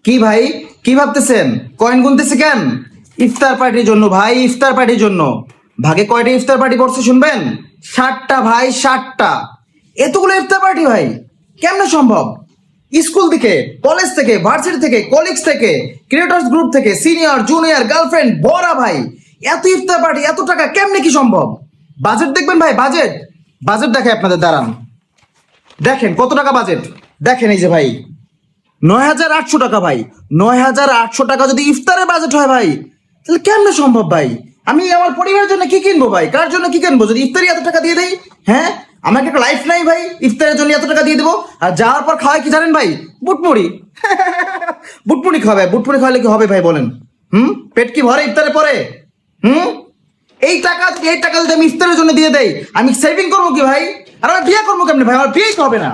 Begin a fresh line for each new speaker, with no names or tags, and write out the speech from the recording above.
কি ভাই, কি ভাবতেছেন? কয়েন গুনতেছে কেন? ইফতার পার্টির জন্য ভাই, ইফতার পার্টির জন্য। ভাগে কয়টা ইফতার পার্টি পড়ছে শুনবেন? 60টা ভাই, 60টা। এতগুলো ইফতার পার্টি ভাই, কেমনে সম্ভব? স্কুল থেকে, কলেজ থেকে, ভার্সিটি থেকে, কলিগস থেকে, ক্রিয়েটর্স গ্রুপ থেকে, সিনিয়র জুনিয়র গার্লফ্রেন্ড বড়া ভাই, এত ইফতার পার্টি, এত টাকা কেমনে কি সম্ভব? বাজেট দেখবেন ভাই, বাজেট। বাজেট দেখে আপনাদের দাঁড়ান, দেখেন কত টাকা বাজেট। দেখেন এই যে ভাই, 9,800 টাকা ভাই। 9,800 টাকা যদি ইফতারের বাজেট হয় ভাই, তাহলে কেমনে সম্ভব ভাই? আমি আমার পরিবারের জন্য কি কিনবো ভাই, কার জন্য কি কিনবো যদি ইফতারি এত টাকা দিয়ে দেই? হ্যাঁ, আমাকে একটা লাইফ নাই ভাই ইফতারের জন্য এত টাকা দিয়ে দেবো? আর যাওয়ার পর খাওয়াই কি জানেন ভাই? বুটমুড়ি। বুটমুড়ি খাওয়াবে, বুটমুড়ি খাওয়ালে কি হবে ভাই বলেন? পেট কি ভরে ইফতারের পরে? হুম এই টাকা যদি আমি ইফতারের জন্য দিয়ে দেই, আমি সেভিং করবো কি ভাই? আর আমি বিয়ে করবো কেমনে ভাই? আমার বিয়েই তো হবে না।